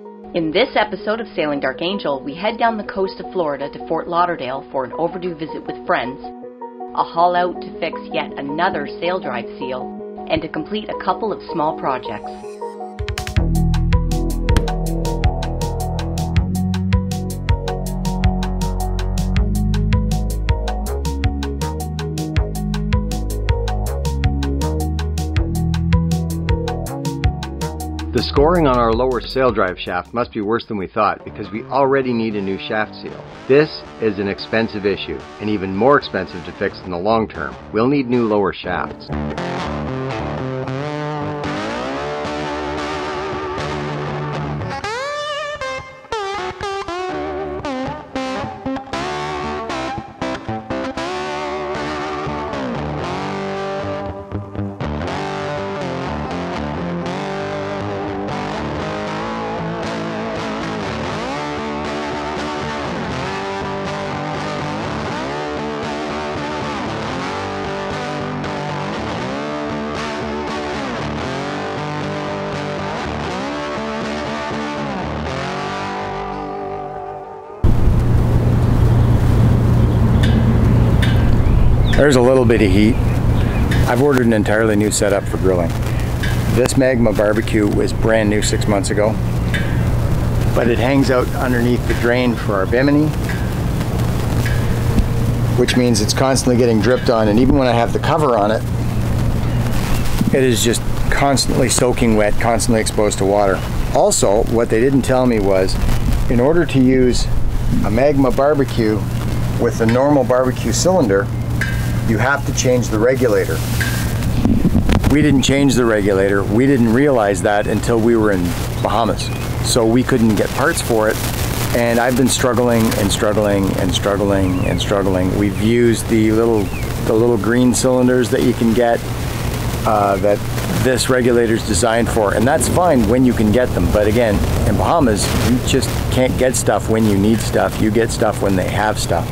In this episode of Sailing Dark Angel, we head down the coast of Florida to Fort Lauderdale for an overdue visit with friends, a haul out to fix yet another sail drive seal, and to complete a couple of small projects. The scoring on our lower sail drive shaft must be worse than we thought because we already need a new shaft seal. This is an expensive issue and even more expensive to fix in the long term. We'll need new lower shafts. There's a little bit of heat. I've ordered an entirely new setup for grilling. This Magma BBQ was brand new 6 months ago, but it hangs out underneath the drain for our bimini, which means it's constantly getting dripped on, and even when I have the cover on it, it is just constantly soaking wet, constantly exposed to water. Also, what they didn't tell me was, in order to use a Magma BBQ with a normal barbecue cylinder, you have to change the regulator. We didn't change the regulator. We didn't realize that until we were in Bahamas. So we couldn't get parts for it. And I've been struggling and struggling and struggling and struggling. We've used the little green cylinders that you can get that this regulator is designed for. And that's fine when you can get them. But again, in Bahamas, you just can't get stuff when you need stuff. You get stuff when they have stuff.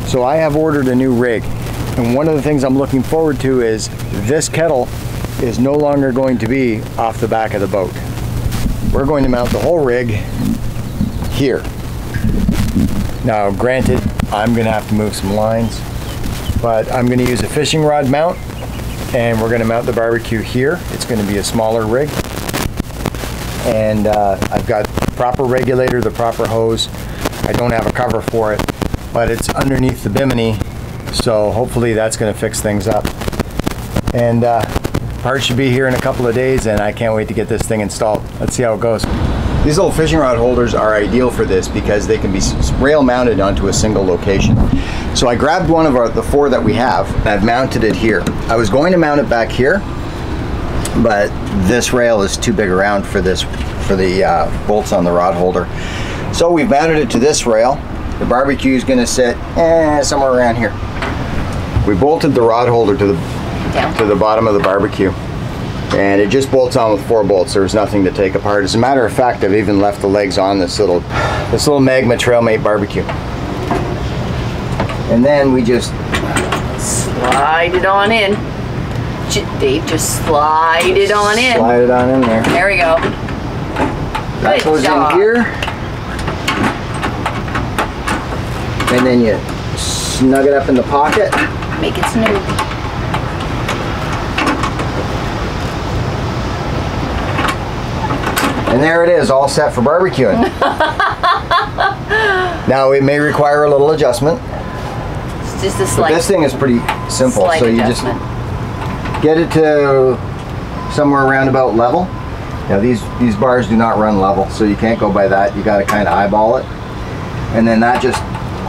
So I have ordered a new rig. And one of the things I'm looking forward to is this kettle is no longer going to be off the back of the boat. We're going to mount the whole rig here. Now, granted, I'm going to have to move some lines, but I'm going to use a fishing rod mount, and we're going to mount the barbecue here. It's going to be a smaller rig. And I've got the proper regulator, the proper hose. I don't have a cover for it, but it's underneath the bimini. So hopefully that's going to fix things up. And parts should be here in a couple of days, and I can't wait to get this thing installed. Let's see how it goes. These little fishing rod holders are ideal for this because they can be rail mounted onto a single location. So I grabbed one of the four that we have, and I've mounted it here. I was going to mount it back here, but this rail is too big around for the bolts on the rod holder. So we've mounted it to this rail. The barbecue is going to sit somewhere around here. We bolted the rod holder to the bottom of the barbecue, and it just bolts on with 4 bolts. There's nothing to take apart. As a matter of fact, I've even left the legs on this little Magma Trailmate barbecue. And then we just Slide it on in. Dave, just slide it on in. Slide it on in there. There we go. That goes in here. And then you snug it up in the pocket. Make it smooth. And there it is, all set for barbecuing. Now it may require a little adjustment. It's just a slight. But this thing is pretty simple. So you just get it to somewhere around about level. Now these bars do not run level, so you can't go by that. You got to kind of eyeball it. And then that just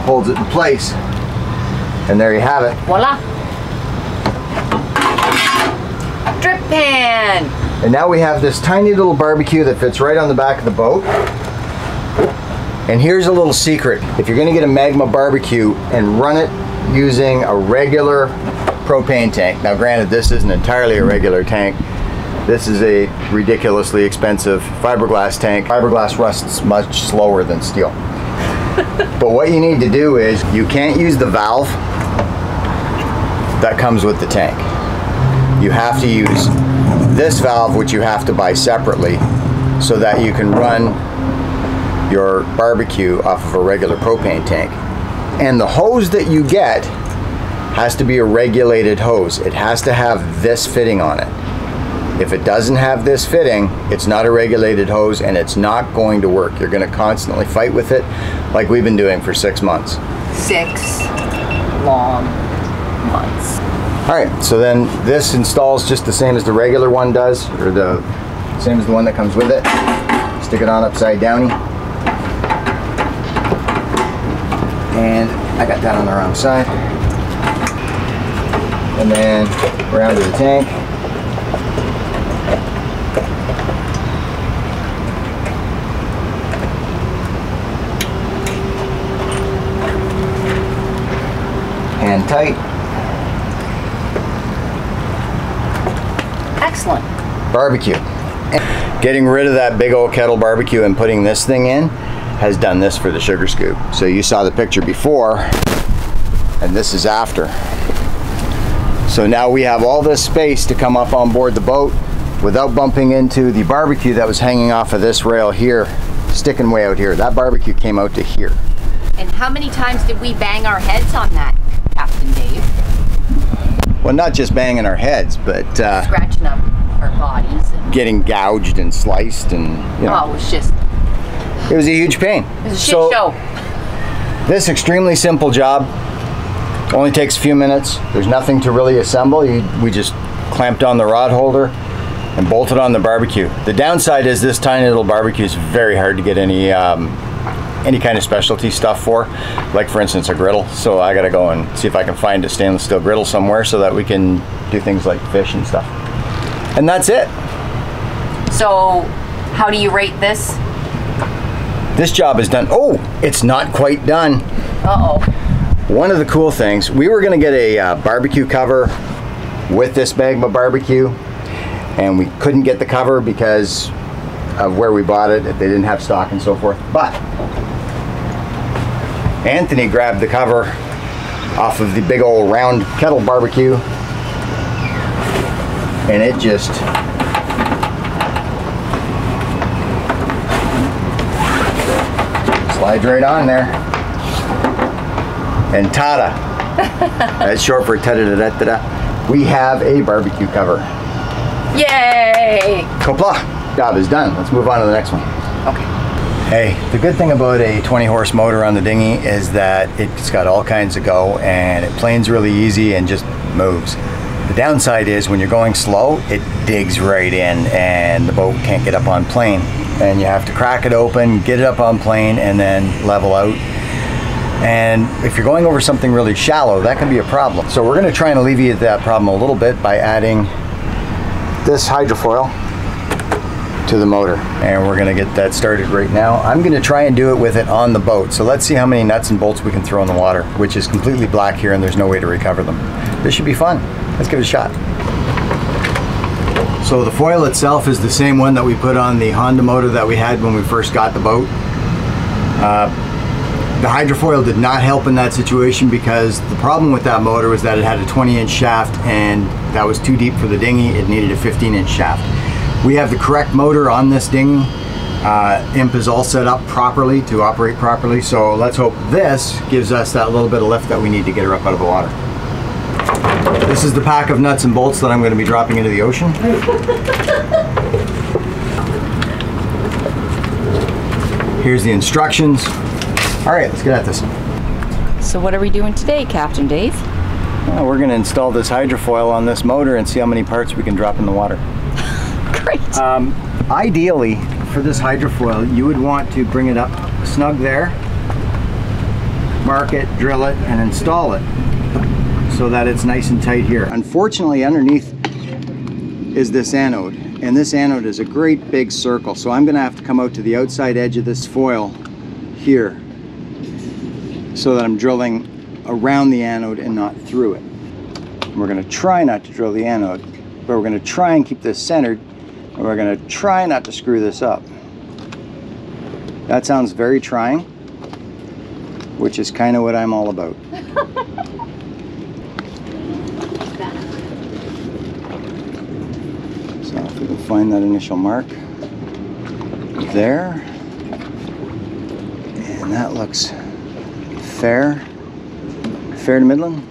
holds it in place. And there you have it. Voila. Drip pan. And now we have this tiny little barbecue that fits right on the back of the boat. And here's a little secret. If you're going to get a Magma BBQ and run it using a regular propane tank. Now granted, this isn't entirely a regular tank. This is a ridiculously expensive fiberglass tank. Fiberglass rusts much slower than steel. But what you need to do is, you can't use the valve that comes with the tank. You have to use this valve, which you have to buy separately. so that you can run your barbecue off of a regular propane tank. And the hose that you get has to be a regulated hose. It has to have this fitting on it. If it doesn't have this fitting, it's not a regulated hose and it's not going to work. You're going to constantly fight with it like we've been doing for 6 months. 6 long months. All right, so then this installs just the same as the regular one does, or the same as the one that comes with it. Stick it on upside down. And I got that on the wrong side. And then around to the tank. Hand tight. Excellent. Barbecue. Getting rid of that big old kettle barbecue and putting this thing in has done this for the sugar scoop. So you saw the picture before, and this is after. So now we have all this space to come up on board the boat without bumping into the barbecue that was hanging off of this rail here, sticking way out here. That barbecue came out to here. And how many times did we bang our heads on that, Captain Dave? Well, not just banging our heads, but scratching up our bodies. And getting gouged and sliced, and you know. Oh, it was just... It was a huge pain. It was a shit show. This extremely simple job only takes a few minutes. There's nothing to really assemble. We just clamped on the rod holder and bolted on the barbecue. The downside is this tiny little barbecue is very hard to get any kind of specialty stuff for, like for instance a griddle. So I gotta go and see if I can find a stainless steel griddle somewhere so that we can do things like fish and stuff. And that's it. So how do you rate this? This job is done. Oh, it's not quite done. Uh-oh. One of the cool things, we were gonna get a barbecue cover with this Magma BBQ, and we couldn't get the cover because of where we bought it. They didn't have stock and so forth. But Anthony grabbed the cover off of the big old round kettle barbecue, and it just slides right on there. And tada! That's short for ta-da-da-da-da-da. We have a barbecue cover. Yay! Hopla! Job is done. Let's move on to the next one. Okay. Hey, the good thing about a 20 horse motor on the dinghy is that it's got all kinds of go, and it planes really easy and just moves. The downside is when you're going slow, it digs right in and the boat can't get up on plane. And you have to crack it open, get it up on plane, and then level out. And if you're going over something really shallow, that can be a problem. So we're going to try and alleviate that problem a little bit by adding this hydrofoil to the motor, and we're going to get that started right now. I'm going to try and do it with it on the boat. So let's see how many nuts and bolts we can throw in the water, which is completely black here and there's no way to recover them. This should be fun. Let's give it a shot. So the foil itself is the same one that we put on the Honda motor that we had when we first got the boat. The hydrofoil did not help in that situation because the problem with that motor was that it had a 20-inch shaft and that was too deep for the dinghy. It needed a 15-inch shaft. We have the correct motor on this dinghy. Imp is all set up properly to operate properly, so let's hope this gives us that little bit of lift that we need to get her up out of the water. This is the pack of nuts and bolts that I'm going to be dropping into the ocean. Here's the instructions. All right, let's get at this. So what are we doing today, Captain Dave? Well, we're going to install this hydrofoil on this motor and see how many parts we can drop in the water. Great. Ideally, for this hydrofoil, you would want to bring it up snug there, mark it, drill it, and install it so that it's nice and tight here. Unfortunately, underneath is this anode, and this anode is a great big circle, so I'm going to have to come out to the outside edge of this foil here so that I'm drilling around the anode and not through it. We're going to try not to drill the anode, but we're going to try and keep this centered, and we're going to try not to screw this up. That sounds very trying, which is kind of what I'm all about. So if we can find that initial mark. there. And that looks fair. Fair to middling.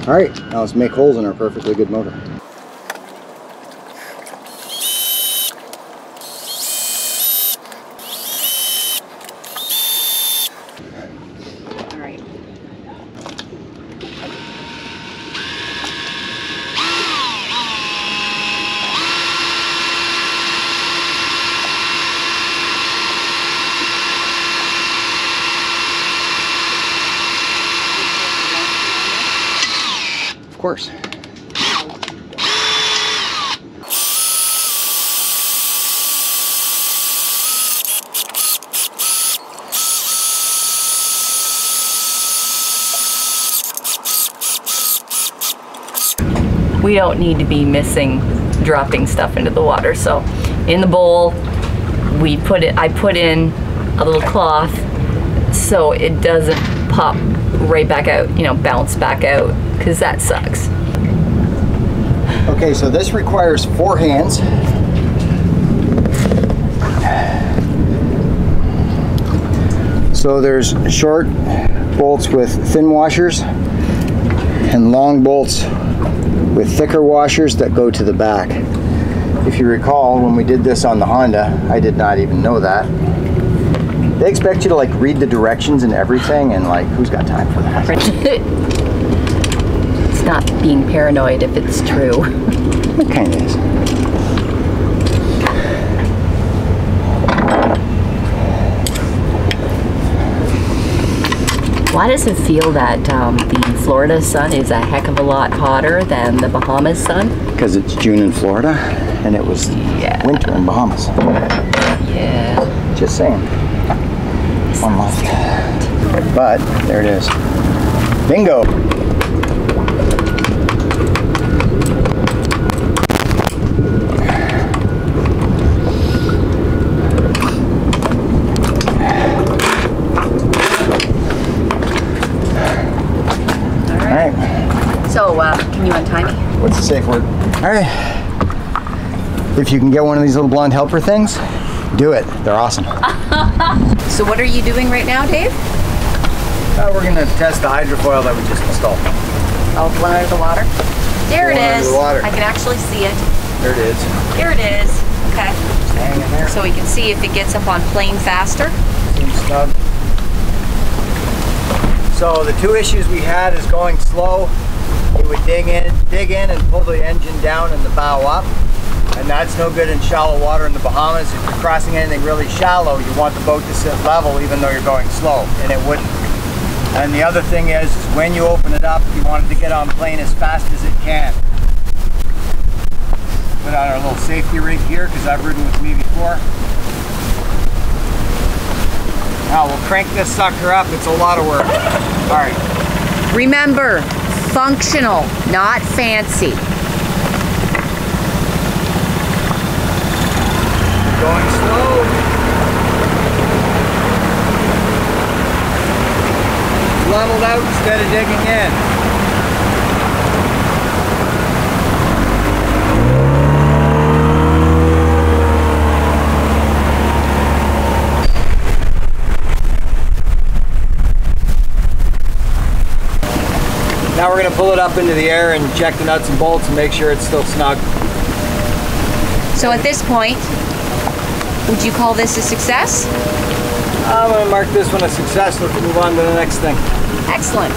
All right, now let's make holes in our perfectly good motor. All right. Of course. We don't need to be dropping stuff into the water. So in the bowl, I put in a little cloth so it doesn't pop right back out, you know, bounce back out, because that sucks. Okay, so this requires 4 hands. So there's short bolts with thin washers and long bolts with thicker washers that go to the back. If you recall, when we did this on the Honda, I did not even know that. They expect you to like read the directions and everything, and like, who's got time for that? It's not being paranoid if it's true. It kind of is. Why does it feel that the Florida sun is a heck of a lot hotter than the Bahamas sun? Because it's June in Florida, and it was winter in Bahamas. Yeah. Just saying. One left. But, there it is. Bingo! So, can you untie me? What's the safe word? All right. If you can get one of these little blonde helper things, do it. They're awesome. So what are you doing right now, Dave? We're going to test the hydrofoil that we just installed. Oh, blown under the water? There it is. Under the water. I can actually see it. There it is. There it is. Okay. Just hang in there. So we can see if it gets up on plane faster. Seems snug. So the 2 issues we had is going slow. You would dig in and pull the engine down and the bow up. And that's no good in shallow water in the Bahamas. If you're crossing anything really shallow, you want the boat to sit level even though you're going slow, and it wouldn't. And the other thing is when you open it up, you want it to get on plane as fast as it can. Put on our little safety rig here because I've ridden with me before. Now we'll crank this sucker up. It's a lot of work. All right. Remember, functional, not fancy. Going slow. Leveled out instead of digging in. Now we're going to pull it up into the air and check the nuts and bolts and make sure it's still snug. So at this point, would you call this a success? I'm going to mark this one a success. Let's move on to the next thing. Excellent.